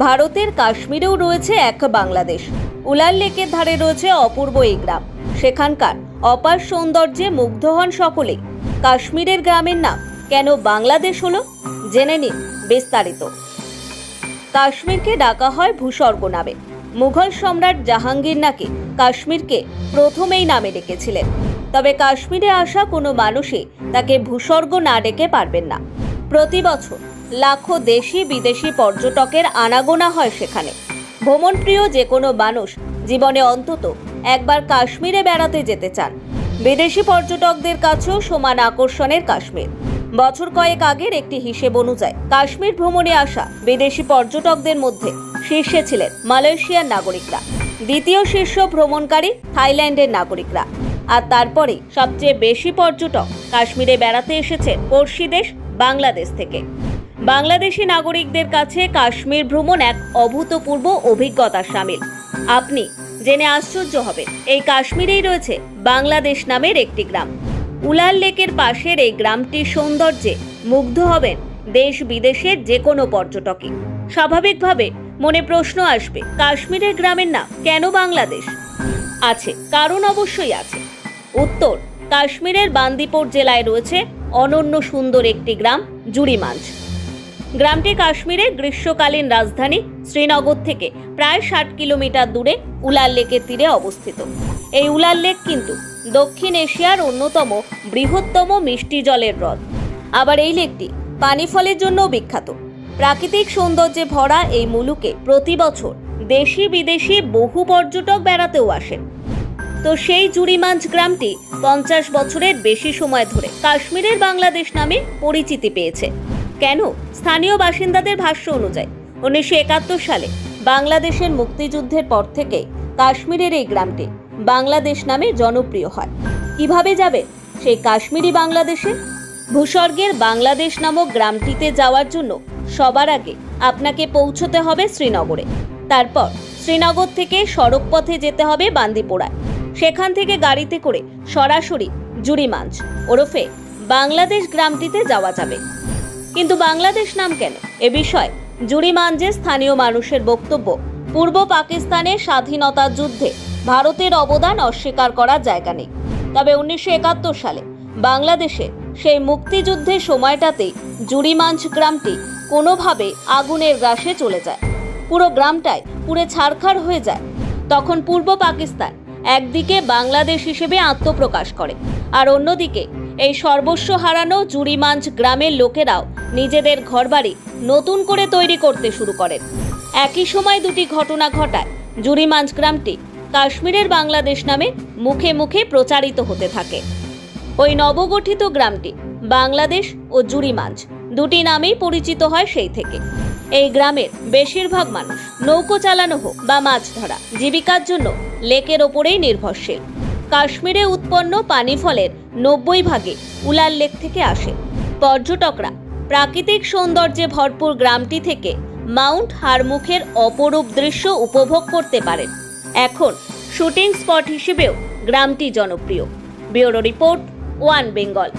ভারতের কাশ্মীরেও রয়েছে এক বাংলাদেশ। উলার লেকের ধারে রয়েছে অপূর্ব এই গ্রাম। সেখানকার অপার সৌন্দর্যে মুগ্ধ হন সকলেই। কাশ্মীরের গ্রামের নাম কেন বাংলাদেশ হলো, জেনে নিন বিস্তারিত। কাশ্মীরকে ডাকা হয় ভূস্বর্গ নামে। মুঘল সম্রাট জাহাঙ্গীর নাকি কাশ্মীরকে প্রথম এই নামে ডেকেছিলেন। তবে কাশ্মীরে আসা কোনো মানুষই তাকে ভূস্বর্গ না ডেকে পারবেন না। প্রতি বছর লাখো দেশি বিদেশি পর্যটকের আনাগোনা হয় সেখানে। ভ্রমণপ্রিয় যে কোনো মানুষ জীবনে অন্তত একবার কাশ্মীরে বেড়াতে যেতে চান। বিদেশি পর্যটকদের কাছেও সমান আকর্ষণের কাশ্মীর। বছর কয়েক আগের একটি হিসেব অনুযায়ী কাশ্মীর ভ্রমণে আসা বিদেশি পর্যটকদের মধ্যে শীর্ষে ছিলেন মালয়েশিয়ার নাগরিকরা, দ্বিতীয় শীর্ষ ভ্রমণকারী থাইল্যান্ডের নাগরিকরা, আর তারপরে সবচেয়ে বেশি পর্যটক কাশ্মীরে বেড়াতে এসেছেন পড়শি দেশ বাংলাদেশ থেকে। বাংলাদেশি নাগরিকদের কাছে কাশ্মীর ভ্রমণ এক অভূতপূর্ব অভিজ্ঞতার শামিল। আপনি জেনে আশ্চর্য হবেন, এই কাশ্মীরেই রয়েছে বাংলাদেশ নামের একটি গ্রাম। উলার লেকের পাশের এই গ্রামটির সৌন্দর্যে মুগ্ধ হবেন দেশ বিদেশের যে কোনো পর্যটকই। স্বাভাবিকভাবে মনে প্রশ্ন আসবে, কাশ্মীরের গ্রামের নাম কেন বাংলাদেশ? আছে, কারণ অবশ্যই আছে। উত্তর, কাশ্মীরের বান্দিপোর জেলায় রয়েছে অনন্য সুন্দর একটি গ্রাম জুড়িমাঞ্জ। গ্রামটি কাশ্মীরের গ্রীষ্মকালীন রাজধানী শ্রীনগর থেকে প্রায় 60 কিলোমিটার দূরে উলার লেকের তীরে অবস্থিত। এই উলার লেক কিন্তু দক্ষিণ এশিয়ার অন্যতম বৃহত্তম মিষ্টি জলের হ্রদ। আবার এই লেকটি পানি ফলের জন্যও বিখ্যাত। প্রাকৃতিক সৌন্দর্যে ভরা এই মুলুকে প্রতি বছর দেশি বিদেশি বহু পর্যটক বেড়াতেও আসেন। তো সেই জুড়িমাঞ্জ গ্রামটি 50 বছরের বেশি সময় ধরে কাশ্মীরের বাংলাদেশ নামে পরিচিতি পেয়েছে। কেন? স্থানীয় বাসিন্দাদের ভাষ্য অনুযায়ী 1971 সালে বাংলাদেশের মুক্তিযুদ্ধের পর থেকে কাশ্মীরের এই গ্রামটি বাংলাদেশ নামে জনপ্রিয় হয়। কিভাবে যাবে সেই কাশ্মীরি বাংলাদেশে? ভূস্বর্গের বাংলাদেশ নামক গ্রামটিতে যাওয়ার জন্য সবার আগে আপনাকে পৌঁছতে হবে শ্রীনগরে। তারপর শ্রীনগর থেকে সড়ক পথে যেতে হবে বান্দিপোরায়। সেখান থেকে গাড়িতে করে সরাসরি জুড়িমাঞ্জ ওরফে বাংলাদেশ গ্রামটিতে যাওয়া যাবে। কিন্তু বাংলাদেশ নাম কেন? এ বিষয়ে জুড়িমাঞ্জের স্থানীয় মানুষের বক্তব্য, পূর্ব পাকিস্তানের স্বাধীনতা যুদ্ধে ভারতের অবদান অস্বীকার করার জায়গা নেই। তবে 1971 সালে বাংলাদেশের সেই মুক্তিযুদ্ধের সময়টাতেই জুড়িমাঞ্জ গ্রামটি কোনোভাবে আগুনের গ্রাসে চলে যায়। পুরো গ্রামটাই পুড়ে ছারখার হয়ে যায়। তখন পূর্ব পাকিস্তান একদিকে বাংলাদেশ হিসেবে আত্মপ্রকাশ করে, আর অন্যদিকে এই সর্বস্ব হারানো জুড়িমাঞ্জ গ্রামের লোকেরাও নিজেদের ঘরবাড়ি নতুন করে তৈরি করতে শুরু করেন। একই সময় দুটি ঘটনা ঘটায় জুড়িমাঞ্জ গ্রামটি কাশ্মীরের বাংলাদেশ নামে মুখে মুখে প্রচারিত হতে থাকে। ওই নবগঠিত গ্রামটি বাংলাদেশ ও জুড়িমাঞ্জ দুটি নামেই পরিচিত হয় সেই থেকে। এই গ্রামের বেশিরভাগ মানুষ নৌকো চালানো হোক বা মাছ ধরা জীবিকার জন্য লেকের ওপরেই নির্ভরশীল। কাশ্মীরে উৎপন্ন পানি ফলের 90% উলার লেক থেকে আসে। পর্যটকরা প্রাকৃতিক সৌন্দর্যে ভরপুর গ্রামটি থেকে মাউন্ট হারমুখের অপরূপ দৃশ্য উপভোগ করতে পারেন। এখন শুটিং স্পট হিসেবেও গ্রামটি জনপ্রিয়। Bureau report, one Bengal.